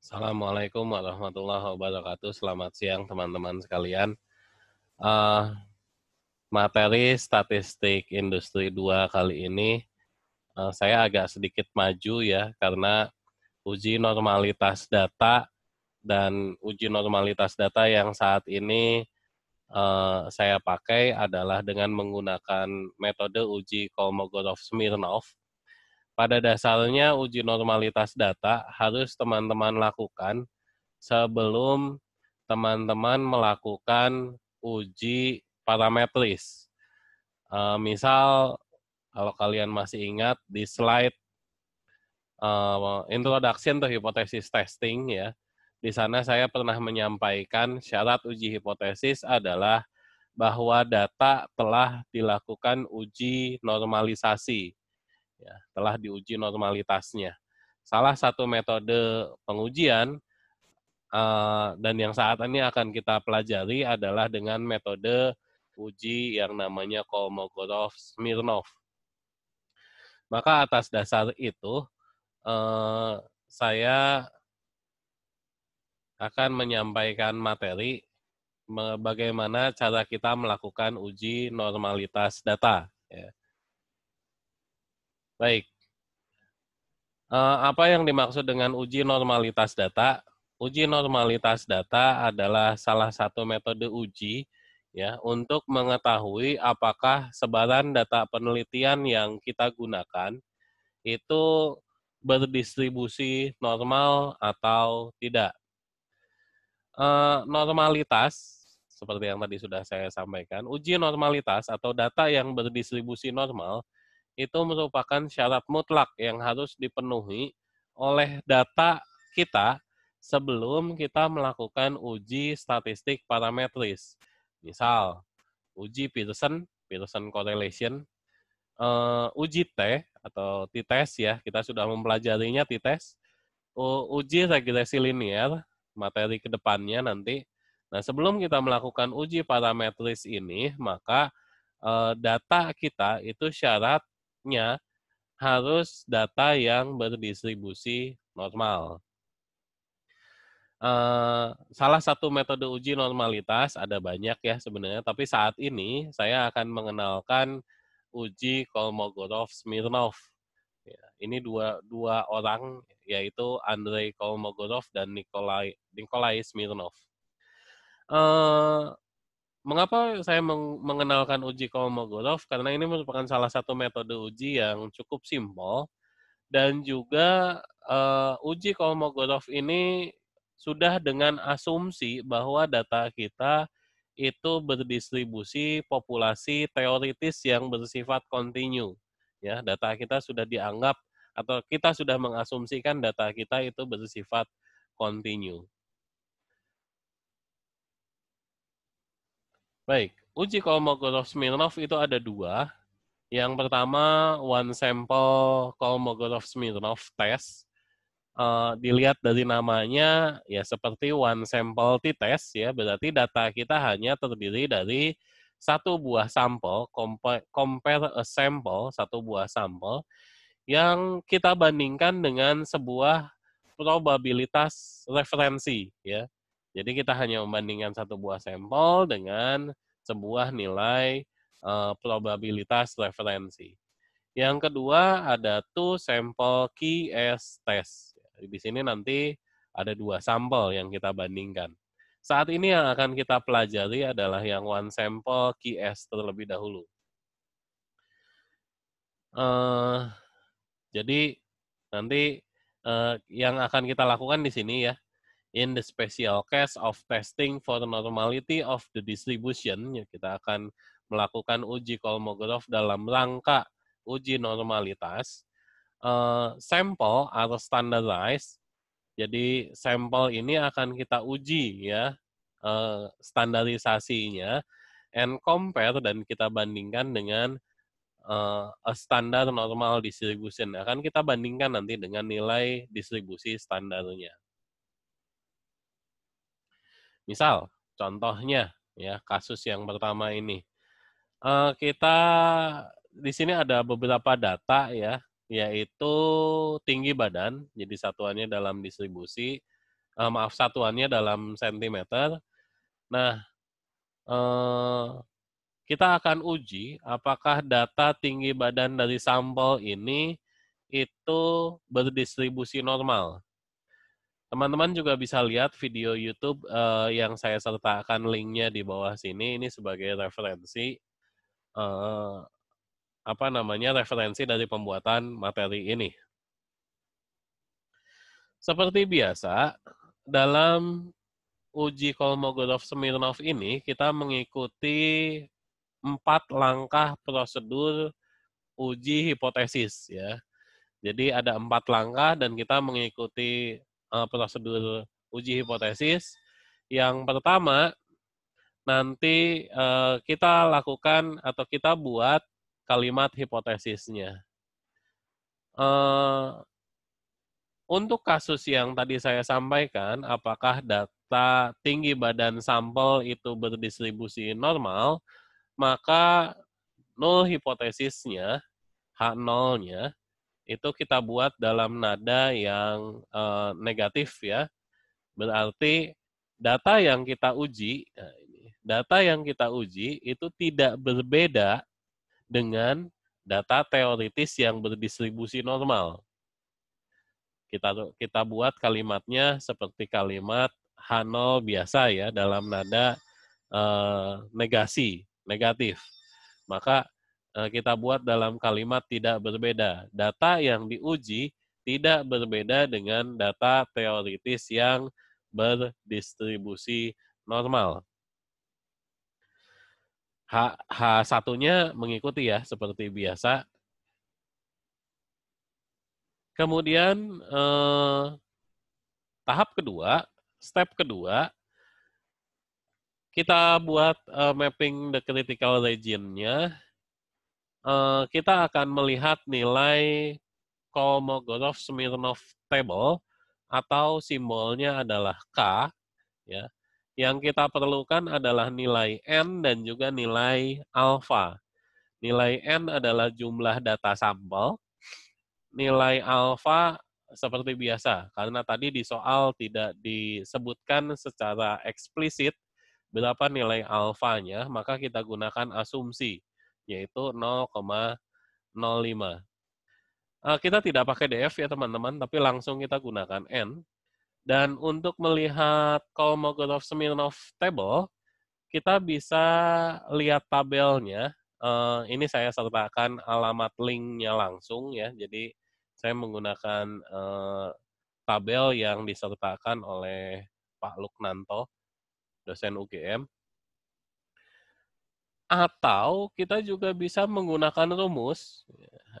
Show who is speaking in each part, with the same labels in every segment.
Speaker 1: Assalamualaikum warahmatullahi wabarakatuh. Selamat siang teman-teman sekalian. Eh, Materi statistik industri 2 kali ini saya agak sedikit maju ya karena uji normalitas data dan uji normalitas data yang saat ini saya pakai adalah dengan menggunakan metode uji Kolmogorov-Smirnov. Pada dasarnya uji normalitas data harus teman-teman lakukan sebelum teman-teman melakukan uji parametris. Misal, kalau kalian masih ingat di slide Introduction to Hypothesis Testing ya, di sana saya pernah menyampaikan syarat uji hipotesis adalah bahwa data telah dilakukan uji normalisasi, ya, telah diuji normalitasnya. Salah satu metode pengujian dan yang saat ini akan kita pelajari adalah dengan metode uji yang namanya Kolmogorov-Smirnov. Maka atas dasar itu, saya akan menyampaikan materi bagaimana cara kita melakukan uji normalitas data. Ya. Baik, apa yang dimaksud dengan uji normalitas data? Uji normalitas data adalah salah satu metode uji ya untuk mengetahui apakah sebaran data penelitian yang kita gunakan itu berdistribusi normal atau tidak. Normalitas seperti yang tadi sudah saya sampaikan, uji normalitas atau data yang berdistribusi normal itu merupakan syarat mutlak yang harus dipenuhi oleh data kita sebelum kita melakukan uji statistik parametris. Misal, uji Pearson correlation, uji T atau t-test ya, kita sudah mempelajarinya t-test, uji regresi linear, materi kedepannya nanti. Nah, sebelum kita melakukan uji parametris ini, maka data kita itu syaratnya harus data yang berdistribusi normal. Salah satu metode uji normalitas ada banyak ya sebenarnya, tapi saat ini saya akan mengenalkan uji Kolmogorov-Smirnov. Ya, ini dua orang yaitu Andrei Kolmogorov dan Nikolai Smirnov. Mengapa saya mengenalkan uji Kolmogorov? Karena ini merupakan salah satu metode uji yang cukup simpel dan juga uji Kolmogorov ini sudah dengan asumsi bahwa data kita itu berdistribusi populasi teoritis yang bersifat kontinu. Ya, data kita sudah dianggap atau kita sudah mengasumsikan data kita itu bersifat kontinu. Baik, uji Kolmogorov-Smirnov itu ada dua. Yang pertama, one sample Kolmogorov-Smirnov test. Dilihat dari namanya, ya seperti one sample t-test, ya berarti data kita hanya terdiri dari satu buah sampel, compare a sample, satu buah sampel, yang kita bandingkan dengan sebuah probabilitas referensi, ya. Jadi kita hanya membandingkan satu buah sampel dengan sebuah nilai probabilitas referensi. Yang kedua ada two sample QS test. Di sini nanti ada dua sampel yang kita bandingkan. Saat ini yang akan kita pelajari adalah yang one sample QS terlebih dahulu. Jadi nanti yang akan kita lakukan di sini ya, in the special case of testing for the normality of the distribution, ya kita akan melakukan uji Kolmogorov dalam rangka uji normalitas. Sampel atau standardized, jadi sampel ini akan kita uji ya standarisasinya, and compare dan kita bandingkan dengan a standar normal distribution. Akan kita bandingkan nanti dengan nilai distribusi standarnya. Misal, contohnya ya kasus yang pertama ini, kita di sini ada beberapa data ya, yaitu tinggi badan, jadi satuannya dalam distribusi, maaf, satuannya dalam sentimeter. Nah, kita akan uji apakah data tinggi badan dari sampel ini itu berdistribusi normal. Teman-teman juga bisa lihat video YouTube yang saya sertakan linknya di bawah sini. Ini sebagai referensi referensi dari pembuatan materi ini. Seperti biasa, dalam uji Kolmogorov-Smirnov ini kita mengikuti 4 langkah prosedur uji hipotesis ya. Jadi ada 4 langkah dan kita mengikuti prosedur uji hipotesis. Yang pertama, nanti kita lakukan atau kita buat kalimat hipotesisnya. Untuk kasus yang tadi saya sampaikan, apakah data tinggi badan sampel itu berdistribusi normal, maka null hipotesisnya, H0-nya, itu kita buat dalam nada yang negatif ya. Berarti data yang kita uji, itu tidak berbeda dengan data teoritis yang berdistribusi normal. Kita buat kalimatnya seperti kalimat H0 biasa ya, dalam nada negatif. Maka kita buat dalam kalimat tidak berbeda. Data yang diuji tidak berbeda dengan data teoritis yang berdistribusi normal. H1-nya mengikuti ya, seperti biasa. Kemudian step kedua, kita buat mapping the critical region-nya. Kita akan melihat nilai Kolmogorov-Smirnov table atau simbolnya adalah K. Ya. Yang kita perlukan adalah nilai N dan juga nilai alpha. Nilai N adalah jumlah data sampel. Nilai alpha seperti biasa, karena tadi di soal tidak disebutkan secara eksplisit berapa nilai alfanya, maka kita gunakan asumsi, yaitu 0,05. Kita tidak pakai DF ya teman-teman, tapi langsung kita gunakan N. Dan untuk melihat Kolmogorov-Smirnov table, kita bisa lihat tabelnya. Ini saya sertakan alamat linknya langsung ya, jadi saya menggunakan tabel yang disertakan oleh Pak Luknanto, dosen UGM. Atau kita juga bisa menggunakan rumus.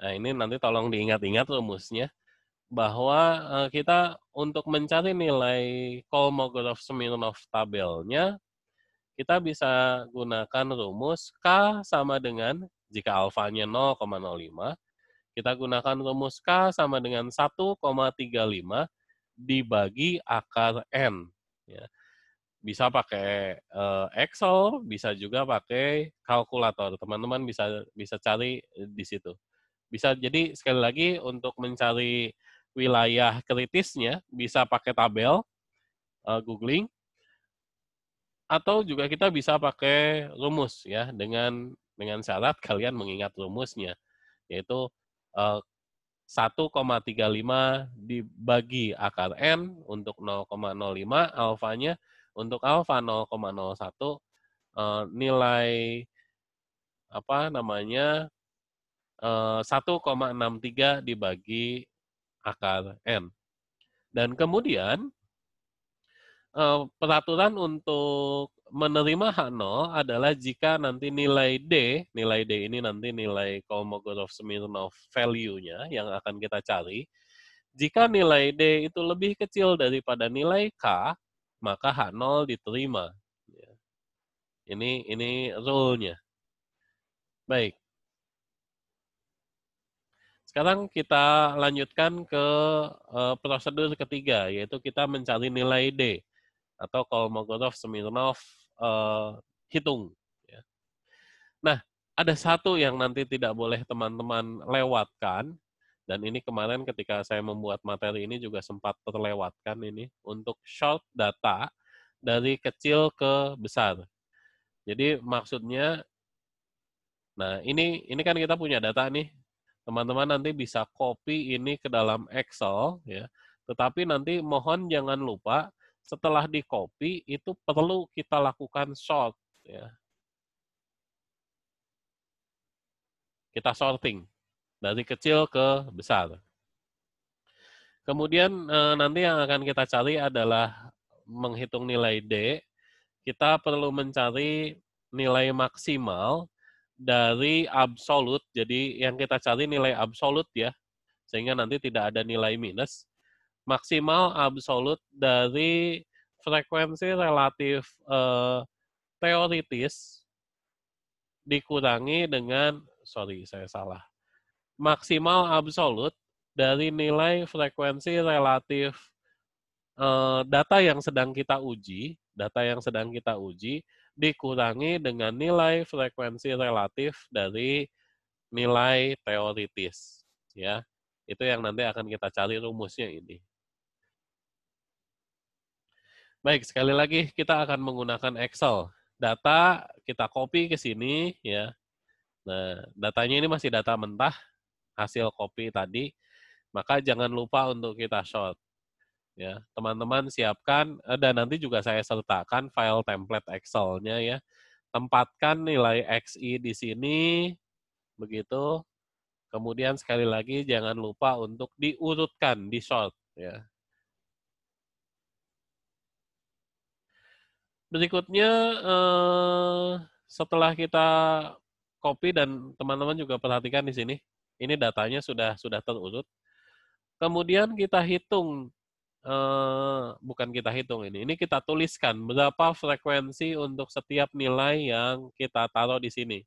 Speaker 1: Nah, ini nanti tolong diingat-ingat rumusnya, bahwa kita untuk mencari nilai Kolmogorov-Smirnov tabelnya, kita bisa gunakan rumus K sama dengan, jika alfanya 0,05, kita gunakan rumus K sama dengan 1,35 dibagi akar N. Ya. Bisa pakai Excel, bisa juga pakai kalkulator. Teman-teman bisa cari di situ. Bisa, jadi sekali lagi untuk mencari wilayah kritisnya bisa pakai tabel, googling, atau juga kita bisa pakai rumus ya, dengan syarat kalian mengingat rumusnya, yaitu 1,35 dibagi akar N untuk 0,05 alfanya, untuk alfa 0,01 nilai 1,63 dibagi akar N. Dan kemudian peraturan untuk menerima H0 adalah jika nanti nilai D ini nanti nilai Kolmogorov-Smirnov value-nya yang akan kita cari, jika nilai D itu lebih kecil daripada nilai K, maka H0 diterima. Ini rule-nya. Baik. Sekarang kita lanjutkan ke prosedur ketiga, yaitu kita mencari nilai D atau Kolmogorov-Smirnov hitung. Ya. Nah, ada satu yang nanti tidak boleh teman-teman lewatkan, Dan ini kemarin ketika saya membuat materi ini juga sempat terlewatkan ini untuk short data dari kecil ke besar. Jadi maksudnya, nah ini kan kita punya data nih, teman-teman nanti bisa copy ini ke dalam Excel ya. Tetapi nanti mohon jangan lupa setelah di copy itu perlu kita lakukan sort ya. Kita sorting dari kecil ke besar. Kemudian nanti yang akan kita cari adalah menghitung nilai D. Kita perlu mencari nilai maksimal dari absolut. Jadi yang kita cari nilai absolut ya, sehingga nanti tidak ada nilai minus. Maksimal absolut dari frekuensi relatif teoritis dikurangi dengan, sorry saya salah, maksimal absolut dari nilai frekuensi relatif data yang sedang kita uji dikurangi dengan nilai frekuensi relatif dari nilai teoritis ya. Itu yang nanti akan kita cari rumusnya ini. Baik, sekali lagi kita akan menggunakan Excel. Data kita copy ke sini ya. Nah, datanya ini masih data mentah hasil copy tadi, maka jangan lupa untuk kita short. Ya, teman-teman siapkan dan nanti juga saya sertakan file template Excel-nya ya. Tempatkan nilai XI di sini begitu. Kemudian sekali lagi jangan lupa untuk diurutkan di short ya. Berikutnya setelah kita copy dan teman-teman juga perhatikan di sini, ini datanya sudah terurut. Kemudian kita hitung, bukan kita hitung ini kita tuliskan berapa frekuensi untuk setiap nilai yang kita taruh di sini.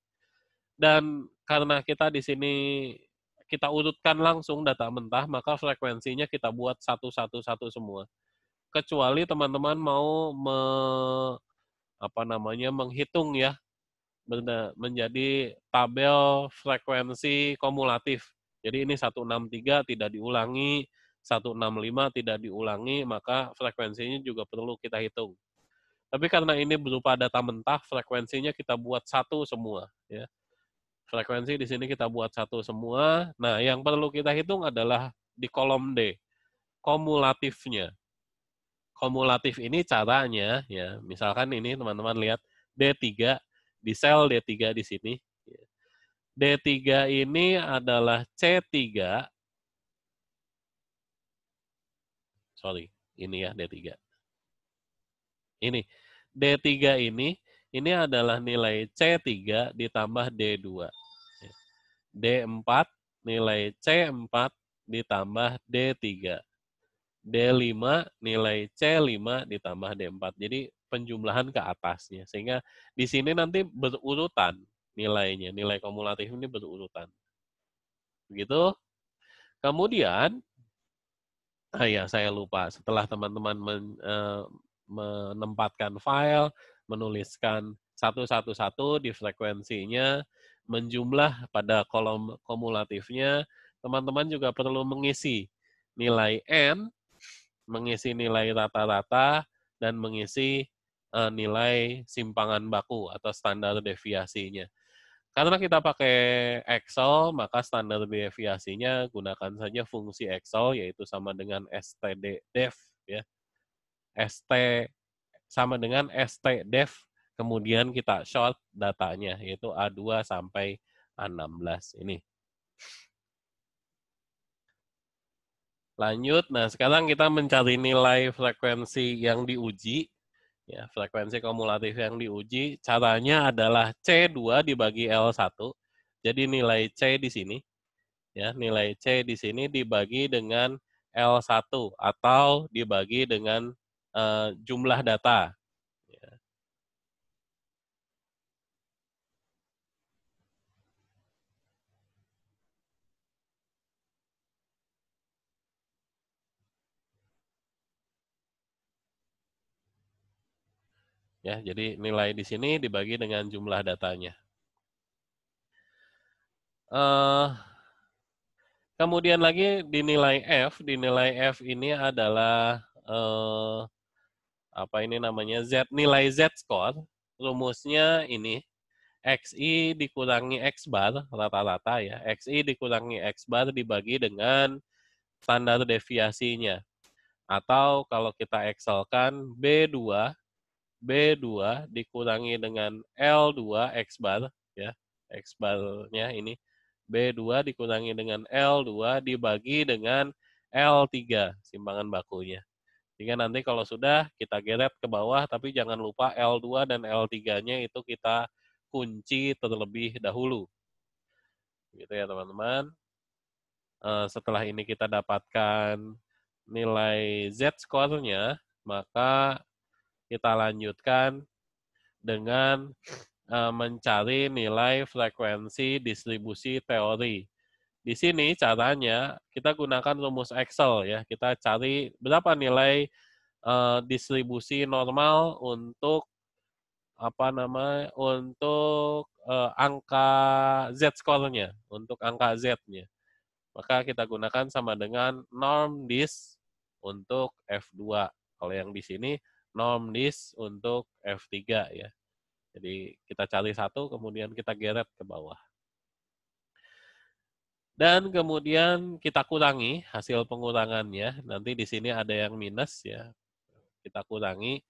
Speaker 1: Dan karena kita di sini kita urutkan langsung data mentah, maka frekuensinya kita buat satu-satu semua. Kecuali teman-teman mau menghitung ya, menjadi tabel frekuensi kumulatif. Jadi ini 163 tidak diulangi, 165 tidak diulangi, maka frekuensinya juga perlu kita hitung. Tapi karena ini berupa data mentah, frekuensinya kita buat satu semua. Ya. Frekuensi di sini kita buat satu semua. Nah, yang perlu kita hitung adalah di kolom D, kumulatifnya. Kumulatif ini caranya, ya misalkan ini teman-teman lihat D3, di sel D3 di sini. D3 ini adalah C3, sorry, ini ya D3. Ini, D3 ini adalah nilai C3 ditambah D2. D4, nilai C4 ditambah D3. D5, nilai C5 ditambah D4. Jadi penjumlahan ke atasnya. Sehingga di sini nanti berurutan nilainya. Nilai kumulatif ini berurutan. Begitu. Kemudian, ya saya lupa. Setelah teman-teman menempatkan file, menuliskan satu-satu di frekuensinya, menjumlah pada kolom kumulatifnya, teman-teman juga perlu mengisi nilai N, mengisi nilai rata-rata, dan mengisi nilai simpangan baku atau standar deviasinya. Karena kita pakai Excel, maka standar deviasinya gunakan saja fungsi Excel, yaitu sama dengan stddev, ya. st sama dengan stdev, kemudian kita short datanya, yaitu A2 sampai A16 ini. Lanjut, nah sekarang kita mencari nilai frekuensi yang diuji, ya frekuensi kumulatif yang diuji. Caranya adalah C2 dibagi L1. Jadi nilai C di sini, ya nilai C di sini dibagi dengan L1 atau dibagi dengan jumlah data. Ya, jadi nilai di sini dibagi dengan jumlah datanya. Kemudian lagi di nilai F ini adalah apa ini namanya nilai Z score. Rumusnya ini XI dikurangi X bar rata-rata ya. XI dikurangi X bar dibagi dengan standar deviasinya. Atau kalau kita excelkan B2 dikurangi dengan L2 X bar ya. X barnya ini B2 dikurangi dengan L2 dibagi dengan L3 simpangan bakunya. Sehingga nanti kalau sudah kita geret ke bawah, tapi jangan lupa L2 dan L3-nya itu kita kunci terlebih dahulu. Gitu ya teman-teman. Setelah ini kita dapatkan nilai Z-score-nya, maka kita lanjutkan dengan mencari nilai frekuensi distribusi teori. Di sini caranya kita gunakan rumus Excel ya. Kita cari berapa nilai distribusi normal untuk angka Z-score-nya, untuk angka Z-nya. Maka kita gunakan sama dengan norm dis untuk F2. Kalau yang di sini norm dis untuk F3 ya. Jadi kita cari satu, kemudian kita geret ke bawah. Dan kemudian kita kurangi hasil pengurangannya. Nanti di sini ada yang minus ya. Kita kurangi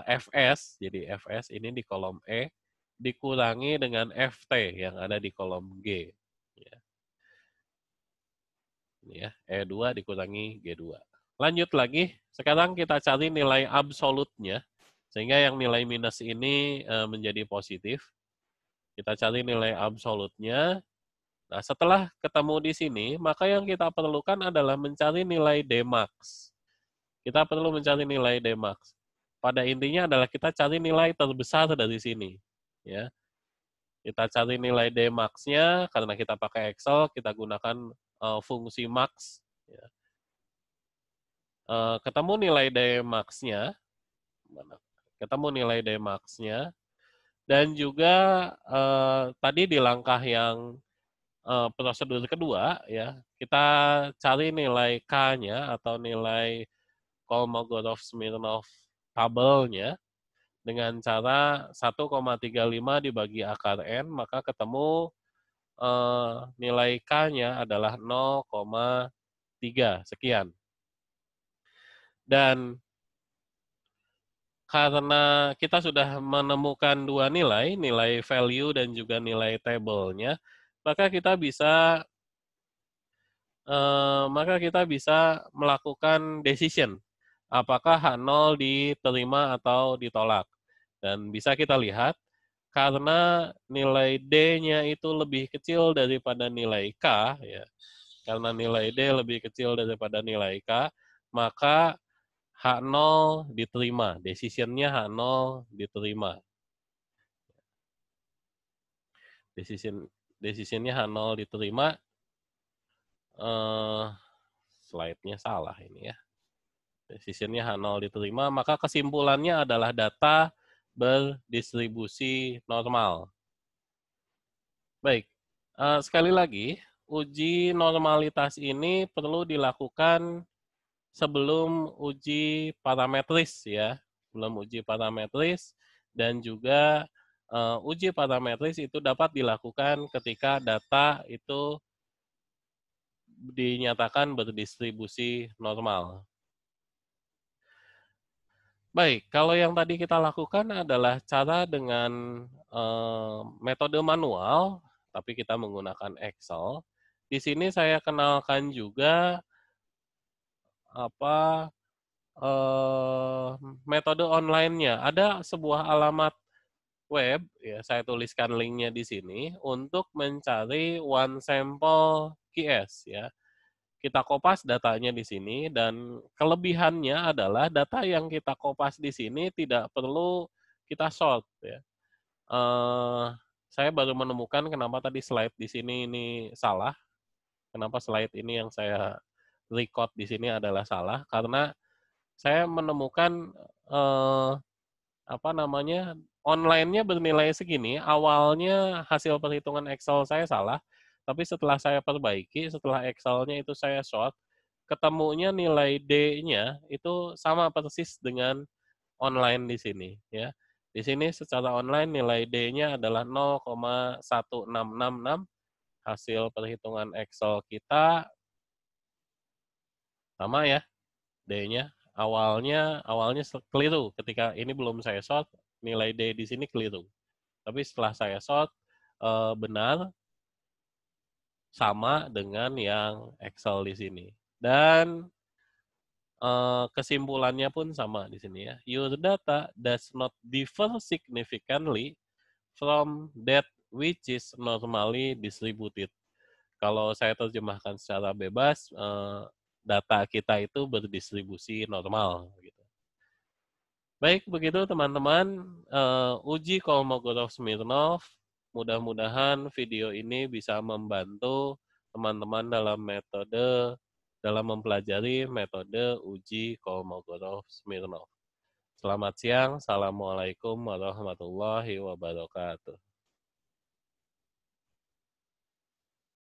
Speaker 1: Fs, jadi Fs ini di kolom E, dikurangi dengan Ft yang ada di kolom G. Ya. Ini ya, E2 dikurangi G2. Lanjut lagi, sekarang kita cari nilai absolutnya. Sehingga yang nilai minus ini menjadi positif. Kita cari nilai absolutnya. Nah, setelah ketemu di sini, maka yang kita perlukan adalah mencari nilai Dmax. Kita perlu mencari nilai Dmax. Pada intinya adalah kita cari nilai terbesar dari sini. Ya. Kita cari nilai Dmax-nya, karena kita pakai Excel, kita gunakan fungsi max. Ya. Ketemu nilai Dmax-nya, ketemu nilai Dmax-nya, dan juga tadi di langkah yang prosedur kedua, ya kita cari nilai K-nya atau nilai Kolmogorov-Smirnov tabelnya dengan cara 1,35 dibagi akar N, maka ketemu nilai K-nya adalah 0,3 sekian. Dan karena kita sudah menemukan dua nilai, nilai value dan juga nilai table-nya, maka kita bisa melakukan decision. Apakah H0 diterima atau ditolak. Dan bisa kita lihat, karena nilai D-nya itu lebih kecil daripada nilai K, ya, karena nilai D lebih kecil daripada nilai K, maka H0 diterima, decision-nya H0 diterima. Decision-nya H0 diterima, slide-nya salah ini ya. Decision-nya H0 diterima, maka kesimpulannya adalah data berdistribusi normal. Baik, sekali lagi, uji normalitas ini perlu dilakukan sebelum uji parametris ya, sebelum uji parametris, dan juga uji parametris itu dapat dilakukan ketika data itu dinyatakan berdistribusi normal. Baik, kalau yang tadi kita lakukan adalah cara dengan metode manual, tapi kita menggunakan Excel. Di sini saya kenalkan juga metode online-nya. Ada sebuah alamat web, ya saya tuliskan linknya di sini untuk mencari one sample QS ya. Kita kopas datanya di sini dan kelebihannya adalah data yang kita kopas di sini tidak perlu kita sort ya. Saya baru menemukan kenapa tadi slide di sini ini salah. Kenapa slide ini yang saya record di sini adalah salah karena saya menemukan online-nya bernilai segini. Awalnya hasil perhitungan Excel saya salah, Tapi setelah saya perbaiki, setelah Excel-nya itu saya sort, ketemunya nilai D-nya itu sama persis dengan online di sini ya. Di sini secara online nilai D-nya adalah 0,1666. Hasil perhitungan Excel kita sama ya, D-nya. Awalnya keliru ketika ini belum saya sort, nilai D di sini keliru. Tapi setelah saya sort benar sama dengan yang Excel di sini. Dan kesimpulannya pun sama di sini ya. Your data does not differ significantly from that which is normally distributed. Kalau saya terjemahkan secara bebas, data kita itu berdistribusi normal. Gitu. Baik, begitu teman-teman. Uji Kolmogorov-Smirnov. Mudah-mudahan video ini bisa membantu teman-teman dalam mempelajari metode uji Kolmogorov-Smirnov. Selamat siang. Assalamualaikum warahmatullahi wabarakatuh.